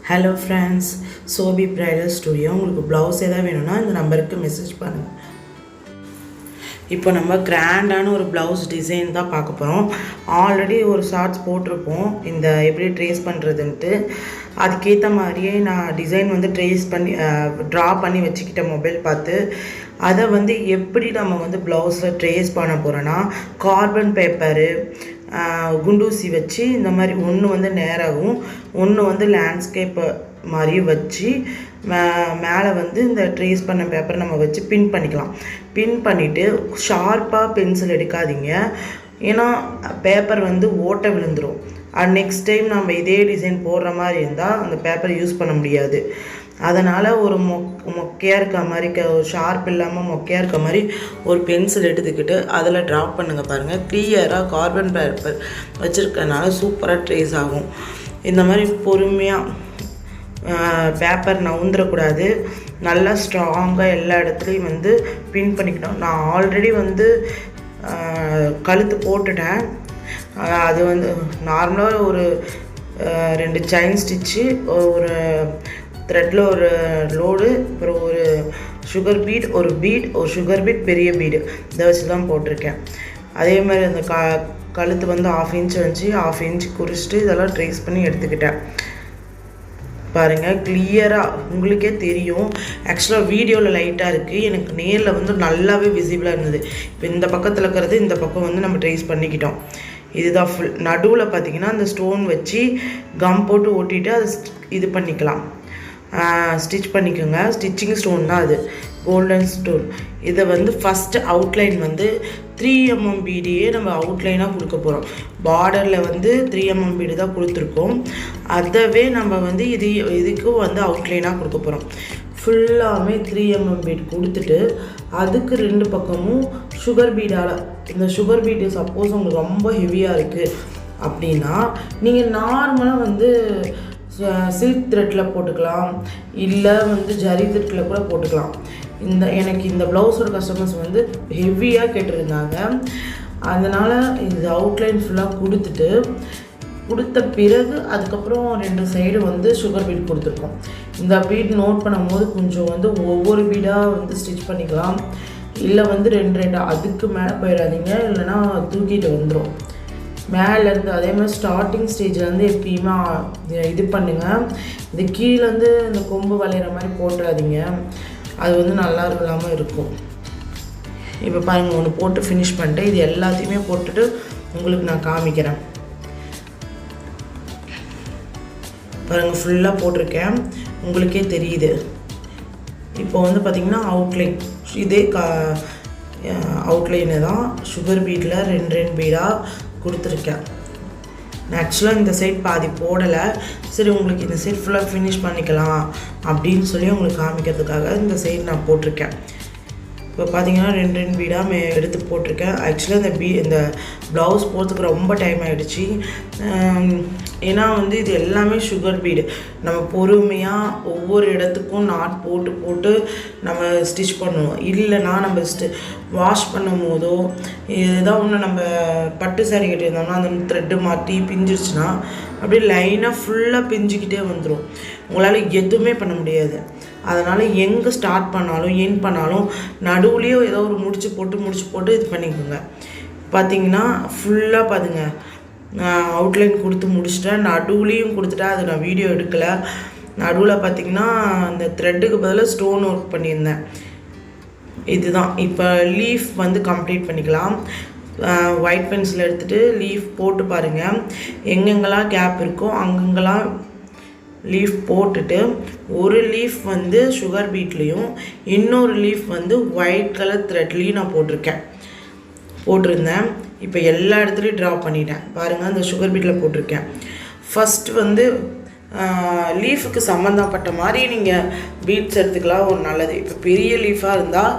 Hello friends, சோபி bridal studio. உங்களுக்கு blouse எதாவது வேணும்னா இந்த நம்பருக்கு மெசேஜ் பண்ணுங்கள். இப்போ நம்ம கிராண்டான ஒரு ப்ளவுஸ் டிசைன் தான் பார்க்க போகிறோம். ஆல்ரெடி ஒரு ஷார்ட்ஸ் போட்டிருப்போம் இந்த எப்படி ட்ரேஸ் பண்ணுறதுன்ட்டு. அதுக்கேற்ற மாதிரியே நான் டிசைன் வந்து ட்ரேஸ் பண்ணி ட்ரா பண்ணி வச்சுக்கிட்டேன் மொபைல் பார்த்து. அதை வந்து எப்படி நம்ம வந்து ப்ளவுஸில் ட்ரேஸ் பண்ண போகிறோன்னா, கார்பன் பேப்பரு குண்டூசி வச்சு இந்த மாதிரி ஒன்று வந்து நேராகவும் ஒன்று வந்து லேண்ட்ஸ்கேப்பு மாதிரி வச்சு மேலே வந்து இந்த ட்ரேஸ் பண்ண பேப்பரை நம்ம வச்சு பின் பண்ணிக்கலாம். பின் பண்ணிவிட்டு ஷார்ப்பாக பென்சில் எடுக்காதீங்க, ஏன்னா பேப்பர் வந்து ஓட்டை விழுந்துடும். நெக்ஸ்ட் டைம் நம்ம இதே டிசைன் போடுற மாதிரி இருந்தால் அந்த பேப்பரை யூஸ் பண்ண முடியாது. அதனால் ஒரு மொக்கையாக இருக்க மாதிரி ஒரு ஷார்ப் இல்லாமல் மொக்கையாக இருக்க மாதிரி ஒரு பென்சில் எடுத்துக்கிட்டு அதில் ட்ராப் பண்ணுங்கள். பாருங்கள், கிளியராக கார்பன் பேப்பர் வச்சுருக்கனால சூப்பராக ட்ரேஸ் ஆகும். இந்த மாதிரி பொறுமையாக பேப்பர் நவுந்துடக்கூடாது, நல்லா ஸ்ட்ராங்காக எல்லா இடத்துலையும் வந்து பின் பண்ணிக்கணும். நான் ஆல்ரெடி வந்து கழுத்து போட்டுட்டேன். அது வந்து நார்மலாக ஒரு 2 செயின் ஸ்டிச்சு, ஒரு த்ரெட்டில் ஒரு லோடு, அப்புறம் ஒரு சுகர் பீட், ஒரு சுகர் பீட், பெரிய பீடு இதை வச்சு தான் போட்டிருக்கேன். அதே மாதிரி அந்த கழுத்து வந்து 1/2 இன்ச் வச்சு 1/2 இன்ச் குறிச்சிட்டு இதெல்லாம் ட்ரேஸ் பண்ணி எடுத்துக்கிட்டேன். பாருங்கள், கிளியராக உங்களுக்கே தெரியும். ஆக்சுவலாக வீடியோவில் லைட்டாக இருக்குது, எனக்கு நேரில் வந்து நல்லாவே விசிபிளாக இருந்தது. இப்போ இந்த பக்கத்தில் இருக்கிறது இந்த பக்கம் வந்து நம்ம ட்ரேஸ் பண்ணிக்கிட்டோம். இதுதான் ஃபுல். நடுவில் பார்த்திங்கன்னா அந்த ஸ்டோன் வச்சு கம் போட்டு ஒட்டிட்டு அதை இது பண்ணிக்கலாம், ஸ்டிச் பண்ணிக்கோங்க. ஸ்டிச்சிங் ஸ்டோன் தான் அது, கோல்டன் ஸ்டோன். இதை வந்து ஃபஸ்ட்டு அவுட்லைன் வந்து 3mm பீடியே நம்ம அவுட்லைனாக கொடுக்க போகிறோம். பார்டரில் வந்து 3mm பீடு தான் கொடுத்துருக்கோம். அதவே நம்ம வந்து இதுக்கும் வந்து அவுட்லைனாக கொடுக்க போகிறோம். ஃபுல்லாமே 3mm பீட் கொடுத்துட்டு அதுக்கு 2 பக்கமும் சுகர் பீடால், இந்த சுகர் பீடு சப்போஸ் உங்களுக்கு ரொம்ப ஹெவியாக இருக்குது அப்படின்னா நீங்கள் நார்மலாக வந்து சில்க் த்ரெட்டில் போட்டுக்கலாம், இல்லை வந்து ஜரி த்ரெட்டில் கூட போட்டுக்கலாம். எனக்கு இந்த ப்ளவுஸோட கஸ்டமர்ஸ் வந்து ஹெவியாக கேட்டிருந்தாங்க. அதனால் இந்த அவுட்லைன் ஃபுல்லாக கொடுத்த பிறகு அதுக்கப்புறம் 2 சைடு வந்து சுகர் பீட் கொடுத்துருக்கோம். இந்த பீட் நோட் பண்ணும்போது கொஞ்சம் வந்து ஒவ்வொரு பீடாக வந்து ஸ்டிச் பண்ணிக்கலாம், இல்லை வந்து 2 அதுக்கு மேலே போயிடாதீங்க, இல்லைன்னா தூக்கிட்டு வந்துடும் மேலேருந்து. அதே மாதிரி ஸ்டார்டிங் ஸ்டேஜ்லேருந்து எப்பயுமே இது பண்ணுங்கள். இந்த கீழேருந்து இந்த கொம்பு வளையிற மாதிரி போட்டுறாதீங்க, அது வந்து நல்லா இல்லாமல் இருக்கும். இப்போ பாருங்கள், ஒன்று போட்டு ஃபினிஷ் பண்ணிட்டு இது எல்லாத்தையுமே போட்டுட்டு உங்களுக்கு நான் காமிக்கிறேன். பாருங்கள், ஃபுல்லாக போட்டிருக்கேன், உங்களுக்கே தெரியுது. இப்போ வந்து பார்த்திங்கன்னா அவுட்லைன் இதே அவுட்லைனு தான் சுகர் பீட்டில் 2 பீடாக கொடுத்துருக்கேன். நான் ஆக்சுவலாக இந்த சைட் பாதி போடலை, சரி உங்களுக்கு இந்த சைட் ஃபுல்லாக ஃபினிஷ் பண்ணிக்கலாம் அப்படின்னு சொல்லி உங்களுக்கு காமிக்கிறதுக்காக இந்த சைட் நான் போட்டிருக்கேன். இப்போ பார்த்தீங்கன்னா 2 பீடாக எடுத்து போட்டிருக்கேன். ஆக்சுவலாக இந்த ப்ளவுஸ் போகிறதுக்கு ரொம்ப டைம் ஆகிடுச்சு, ஏன்னா வந்து இது எல்லாமே சுகர் பீடு. நம்ம பொறுமையாக ஒவ்வொரு இடத்துக்கும் நாட் போட்டு நம்ம ஸ்டிச் பண்ணுவோம். இல்லைன்னா நம்ம வாஷ் பண்ணும் போதோ ஏதாவது ஒன்று நம்ம பட்டு சாரி கட்டியிருந்தோம்னா அந்த த்ரெட்டு மாட்டி பிஞ்சிருச்சுன்னா அப்படியே லைனாக ஃபுல்லாக பிஞ்சிக்கிட்டே வந்துடும், உங்களால் எதுவுமே பண்ண முடியாது. அதனால் எங்கே ஸ்டார்ட் பண்ணாலும் எண்ட் பண்ணாலும் நடுவுலேயோ ஏதோ ஒரு முடிச்சு போட்டு இது பண்ணிக்கோங்க. பார்த்திங்கன்னா ஃபுல்லாக பாருங்க, நான் அவுட்லைன் கொடுத்து முடிச்சிட்டேன், நடுவுலேயும் கொடுத்துட்டேன். அது நான் வீடியோ எடுக்கலை. நடுவில் பார்த்திங்கன்னா அந்த த்ரெட்டுக்கு பதிலாக ஸ்டோன் ஒர்க் பண்ணியிருந்தேன். இதுதான். இப்போ லீஃப் வந்து கம்ப்ளீட் பண்ணிக்கலாம். ஒயிட் பென்சில் எடுத்துகிட்டு லீஃப் போட்டு பாருங்கள், எங்கெங்கெல்லாம் கேப் இருக்கோ அங்கங்கெல்லாம் லீஃப் போட்டுட்டு ஒரு லீஃப் வந்து சுகர் பீட்லேயும் இன்னொரு லீஃப் வந்து ஒயிட் கலர் த்ரெட்லேயும் நான் போட்டிருந்தேன். இப்போ எல்லா இடத்துலையும் ட்ரா பண்ணிட்டேன். பாருங்கள், அந்த சுகர் பீட்டில் போட்டிருக்கேன். ஃபஸ்ட்டு வந்து லீஃபுக்கு சம்மந்தப்பட்ட மாதிரி நீங்கள் பீட்ஸ் எடுத்துக்கலாம், ஒரு நல்லது. இப்போ பெரிய லீஃபாக இருந்தால்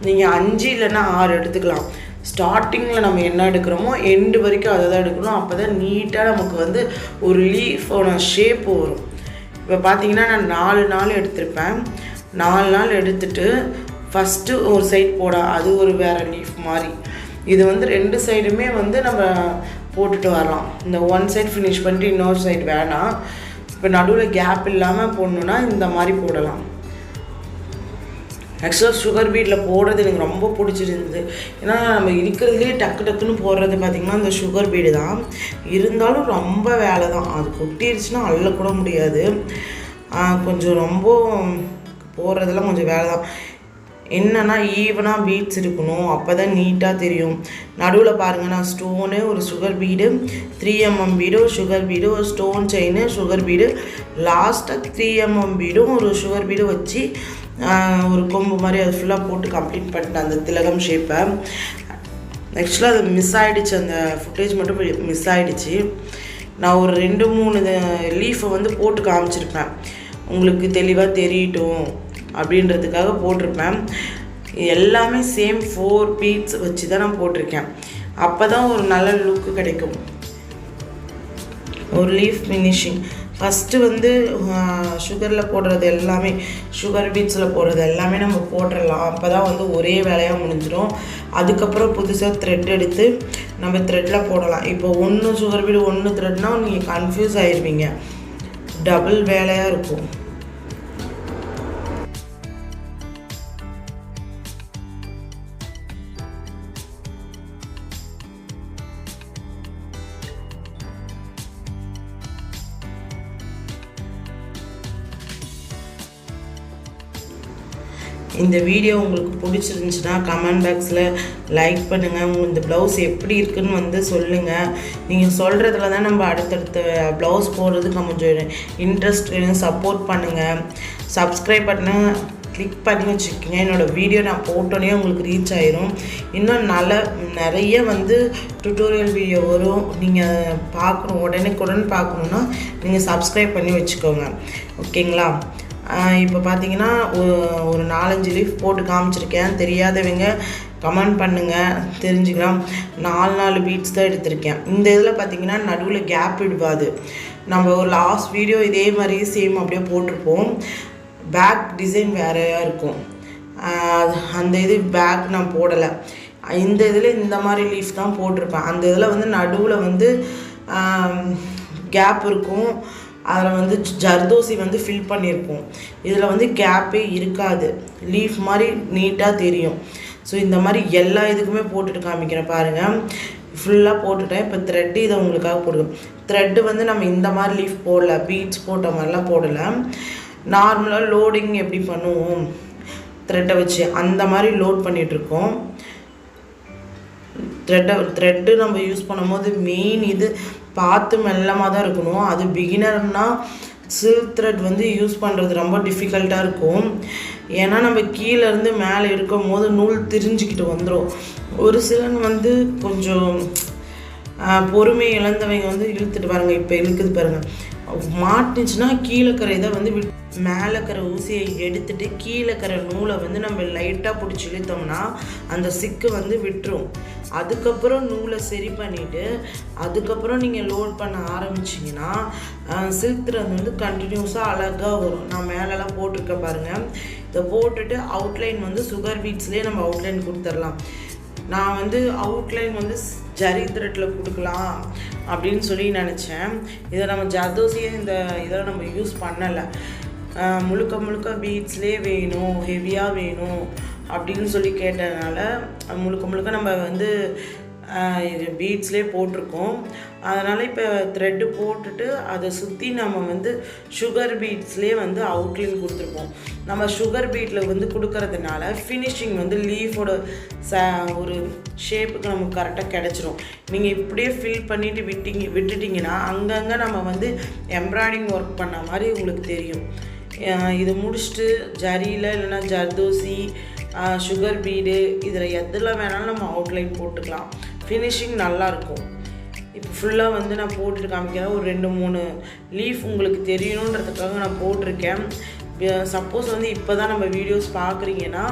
நீங்கள் 5 இல்லைன்னா 6 எடுத்துக்கலாம். ஸ்டார்டிங்கில் நம்ம என்ன எடுக்கிறோமோ எண்டு வரைக்கும் அதை தான் எடுக்கணும். அப்போ தான் நீட்டாக நமக்கு வந்து ஒரு லீஃபோட ஷேப் வரும். இப்போ பார்த்தீங்கன்னா நான் 4 நாள் எடுத்திருப்பேன். 4 நாள் எடுத்துகிட்டு ஃபஸ்ட்டு ஒரு சைட் அது ஒரு வேறு லீஃப் மாதிரி. இது வந்து 2 சைடுமே வந்து நம்ம போட்டுட்டு வரலாம். இந்த 1 சைட் ஃபினிஷ் பண்ணிட்டு இன்னொரு சைடு வேணாம், இப்போ நடுவில் கேப் இல்லாமல் போடணுன்னா இந்த மாதிரி போடலாம். ஆக்சுவலாக சுகர் பீட்டில் போடுறது எனக்கு ரொம்ப பிடிச்சிருந்தது. ஏன்னா நம்ம இருக்கிறதுலே டக்குன்னு போடுறது பார்த்திங்கன்னா இந்த சுகர் பீடு தான். இருந்தாலும் ரொம்ப வேலை தான். அது கொட்டிடுச்சுன்னா அள்ளக்கூட முடியாது. கொஞ்சம் ரொம்ப போடுறதெல்லாம் கொஞ்சம் வேலை தான். என்னென்னா ஈவனாக பீட்ஸ் இருக்கணும், அப்போ தான் நீட்டாக தெரியும். நடுவில் பாருங்கள், நான் ஸ்டோனு, ஒரு சுகர் பீடு, 3mm பீடு, ஒரு சுகர் பீடு, ஒரு ஸ்டோன் செயின், சுகர் பீடு, லாஸ்ட்டாக 3mm பீடும் ஒரு சுகர் பீடு வச்சு ஒரு கொம்பு மாதிரி அது ஃபுல்லாக போட்டு கம்ப்ளீட் பண்ணிட்டேன் அந்த திலகம் ஷேப்பை. ஆக்சுவலாக அது மிஸ் ஆகிடுச்சு, அந்த ஃபுட்டேஜ் மட்டும் மிஸ் ஆகிடுச்சு. நான் ஒரு 2-3 லீஃபை வந்து போட்டு காமிச்சிருப்பேன், உங்களுக்கு தெளிவாக தெரியட்டும் அப்படின்றதுக்காக போட்டிருப்பேன். எல்லாமே சேம் 4 பீட்ஸ் வச்சு தான் நான் போட்டிருக்கேன். அப்போ தான் ஒரு நல்ல லுக்கு கிடைக்கும். ஒரு லீஃப் ஃபினிஷிங் ஃபஸ்ட்டு வந்து சுகரில் போடுறது எல்லாமே, சுகர் பீட்ஸில் போடுறது எல்லாமே நம்ம போட்டுடலாம். அப்போ தான் வந்து ஒரே வேலையாக முடிஞ்சிடும். அதுக்கப்புறம் புதுசாக த்ரெட் எடுத்து நம்ம த்ரெட்டில் போடலாம். இப்போ 1 சுகர் பீடு 1 த்ரெட்னால் நீங்கள் கன்ஃபியூஸ் ஆகிடுவீங்க, டபுள் வேலையாக இருக்கும். இந்த வீடியோ உங்களுக்கு பிடிச்சிருந்துச்சுன்னா கமெண்ட் பாக்ஸில் லைக் பண்ணுங்கள். இந்த ப்ளவுஸ் எப்படி இருக்குதுன்னு வந்து சொல்லுங்கள். நீங்கள் சொல்கிறதுல தான் நம்ம அடுத்தடுத்த ப்ளவுஸ் போடுறதுக்கு கொஞ்சம் இன்ட்ரெஸ்ட் வேணும். சப்போர்ட் பண்ணுங்கள். சப்ஸ்கிரைப் பண்ண கிளிக் பண்ணி வச்சுக்கோங்க. என்னோடய வீடியோ நான் போட்டோன்னே உங்களுக்கு ரீச் ஆயிரும். இன்னும் நிறைய வந்து டுட்டோரியல் வீடியோ வரும். நீங்கள் பார்க்கணும், உடனுக்குடன் பார்க்கணுன்னா நீங்கள் சப்ஸ்கிரைப் பண்ணி வச்சுக்கோங்க. ஓகேங்களா? இப்போ பார்த்தீங்கன்னா ஒரு 4-5 லீஃப் போட்டு காமிச்சிருக்கேன். தெரியாதவங்க கமெண்ட் பண்ணுங்கள், தெரிஞ்சுக்கலாம். 4 பீட்ஸ் தான் எடுத்திருக்கேன். இந்த இதில் பார்த்தீங்கன்னா நடுவில் கேப் விடுவாது. நம்ம ஒரு லாஸ்ட் வீடியோ இதே மாதிரி சேம் அப்படியே போட்டிருப்போம். பேக் டிசைன் வேறையாக இருக்கும். அந்த இது பேக் நான் போடலை. இந்த இதில் இந்த மாதிரி லீஃப் தான் போட்டிருப்பேன். அந்த இதில் வந்து நடுவில் வந்து கேப் இருக்கும். அதில் வந்து ஜர்தோசி வந்து ஃபில் பண்ணியிருப்போம். இதில் வந்து கேப்பே இருக்காது, லீஃப் மாதிரி நீட்டாக தெரியும். ஸோ இந்த மாதிரி எல்லா இதுக்குமே போட்டுட்டு காமிக்கிறேன் பாருங்கள். ஃபுல்லாக போட்டுட்டேன். இப்போ த்ரெட்டு இதை உங்களுக்காக போடுவேன். த்ரெட்டு வந்து நம்ம இந்த மாதிரி லீஃப் போடல, பீட்ஸ் போட்ட மாதிரிலாம் போடலை. நார்மலாக லோடிங் எப்படி பண்ணுவோம் த்ரெட்டை வச்சு அந்த மாதிரி லோட் பண்ணிகிட்ருக்கோம். த்ரெட்டு நம்ம யூஸ் பண்ணும்போது மெயின் இது பார்த்து மெல்லமாக தான் இருக்கணும். அது பிகினர்னால் சில்க் த்ரெட் வந்து யூஸ் பண்ணுறது ரொம்ப டிஃபிகல்ட்டாக இருக்கும். ஏன்னா நம்ம கீழேருந்து மேலே இருக்கும் போது நூல் திரிஞ்சிக்கிட்டு வந்துடும். ஒரு சிலன் வந்து கொஞ்சம் பொறுமை இழந்தவங்க வந்து இழுத்துட்டு பாருங்கள். இப்போ இழுக்குது பாருங்கள், மாட்டுச்சுன்னா கீழே கரை இதை வந்து மேலே இருக்கிற ஊசியை எடுத்துகிட்டு கீழே இருக்கிற நூலை வந்து நம்ம லைட்டாக பிடிச்சி இழுத்தோம்னா அந்த சிக்கு வந்து விட்டுரும். அதுக்கப்புறம் நூலை சரி பண்ணிவிட்டு அதுக்கப்புறம் நீங்கள் லோட் பண்ண ஆரம்பிச்சிங்கன்னா சில்க் த்ரெட் வந்து கண்டினியூஸாக அழகாக வரும். நான் மேலெலாம் போட்டிருக்க பாருங்கள். இதை போட்டுட்டு அவுட்லைன் வந்து சுகர் பீட்ஸ்லேயே நம்ம அவுட்லைன் கொடுத்துடலாம். நான் வந்து அவுட்லைன் வந்து ஜரி த்ரெட்டில் கொடுக்கலாம் அப்படின்னு சொல்லி நினச்சேன். இதை நம்ம ஜர்தோசியை இந்த இதை நம்ம யூஸ் பண்ணலை. முழுக்க பீட்ஸ்லேயே வேணும், ஹெவியாக வேணும் அப்படின்னு சொல்லி கேட்டதுனால முழுக்க நம்ம வந்து இது பீட்ஸ்லேயே போட்டிருக்கோம். அதனால் இப்போ த்ரெட்டு போட்டுட்டு அதை சுற்றி நம்ம வந்து சுகர் பீட்ஸ்லேயே வந்து அவுட்லைன் கொடுத்துருப்போம். நம்ம சுகர் பீட்டில் வந்து கொடுக்கறதுனால ஃபினிஷிங் வந்து லீஃபோட ஒரு ஷேப்புக்கு நமக்கு கரெக்டாக கிடச்சிரும். நீங்கள் இப்படியே ஃபில் பண்ணிவிட்டு விட்டுட்டிங்கன்னா அங்கங்கே நம்ம வந்து எம்ப்ராய்டிங் ஒர்க் பண்ண மாதிரி உங்களுக்கு தெரியும். இது முடிச்சுட்டு ஜரியில் இல்லைன்னா ஜர்தோசி, சுகர் பீடு இதில் எதில் வேணாலும் நம்ம அவுட்லைன் போட்டுக்கலாம். ஃபினிஷிங் நல்லாயிருக்கும். இப்போ ஃபுல்லாக வந்து நான் போட்டுட்டு காமிக்கிறேன். ஒரு 2-3 லீஃப் உங்களுக்கு தெரியணுன்றதுக்காக நான் போட்டிருக்கேன். சப்போஸ் வந்து இப்போ தான் நம்ம வீடியோஸ் பார்க்குறீங்கன்னா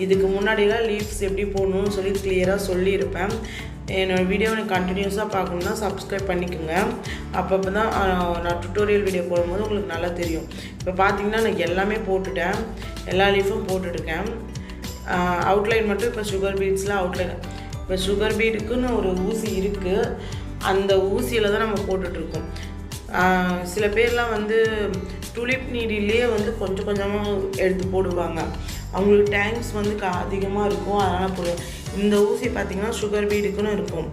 இதுக்கு முன்னாடிலாம் லீஃப்ஸ் எப்படி போடணும்னு சொல்லி கிளியராக சொல்லியிருப்பேன். என்னோடய வீடியோவை கண்டினியூஸாக பார்க்கணுன்னா சப்ஸ்கிரைப் பண்ணிக்கோங்க. அப்போ தான் நான் டுட்டோரியல் வீடியோ போடும்போது உங்களுக்கு நல்லா தெரியும். இப்போ பார்த்தீங்கன்னா நான் எல்லாமே போட்டுட்டேன், எல்லா லீஃபும் போட்டுருக்கேன். அவுட்லைன் மட்டும் இப்போ சுகர் பீட்ஸில் அவுட்லைன். இப்போ சுகர் பீடுக்குன்னு ஒரு ஊசி இருக்குது, அந்த ஊசியில் தான் நம்ம போட்டுட்ருக்கோம். சில பேர்லாம் வந்து டூலிப் நீடிலேயே வந்து கொஞ்சம் கொஞ்சமாக எடுத்து போடுவாங்க. அவங்களுக்கு டேங்க்ஸ் வந்து அதிகமாக இருக்கும், அதனால் போடுவோம். இந்த ஊசி பார்த்திங்கன்னா சுகர் பீடுக்குன்னு இருக்கும்.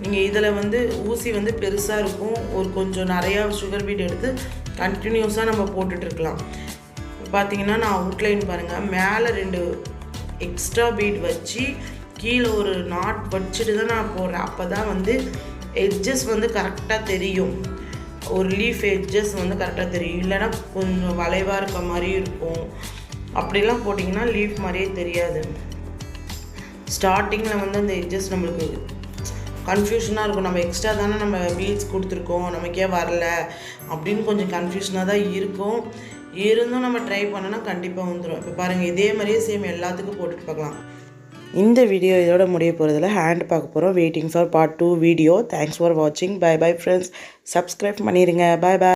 நீங்கள் இதில் வந்து ஊசி வந்து பெருசாக இருக்கும், ஒரு கொஞ்சம் நிறையா சுகர் பீட் எடுத்து கண்டினியூஸாக நம்ம போட்டுட்ருக்கலாம். பார்த்திங்கன்னா நான் அவுட்லைன் பாருங்கள், மேலே 2 எக்ஸ்ட்ரா பீட் வச்சு கீழே ஒரு நாட் வச்சுட்டு தான் நான் போடுறேன். அப்போ தான் வந்து எட்ஜஸ் வந்து கரெக்டாக தெரியும், ஒரு லீஃப் எட்ஜஸ் வந்து கரெக்டாக தெரியும். இல்லைன்னா கொஞ்சம் வளைவாக இருக்க மாதிரி இருக்கும். அப்படிலாம் போட்டிங்கன்னா லீஃப் மாதிரியே தெரியாது. ஸ்டார்டிங்கில் வந்து அந்த எட்ஜஸ் நம்மளுக்கு கன்ஃபியூஷனாக இருக்கும். நம்ம எக்ஸ்ட்ரா தானே நம்ம பீட்ஸ் கொடுத்துருக்கோம், நமக்கே வரல அப்படின்னு கொஞ்சம் கன்ஃபியூஷனாக தான் இருக்கும். இருந்தும் நம்ம ட்ரை பண்ணோன்னா கண்டிப்பாக வந்துடும். இப்போ பாருங்கள், இதே மாதிரியே சேம் எல்லாத்துக்கும் போட்டுட்டு பார்க்கலாம். இந்த வீடியோ இதோட முடிய போகிறதுல ஹேண்ட் பார்க்க போகிறோம். Waiting for part 2 video. Thanks for வாட்சிங். Bye bye friends. சப்ஸ்கிரைப் பண்ணிடுங்க. Bye by.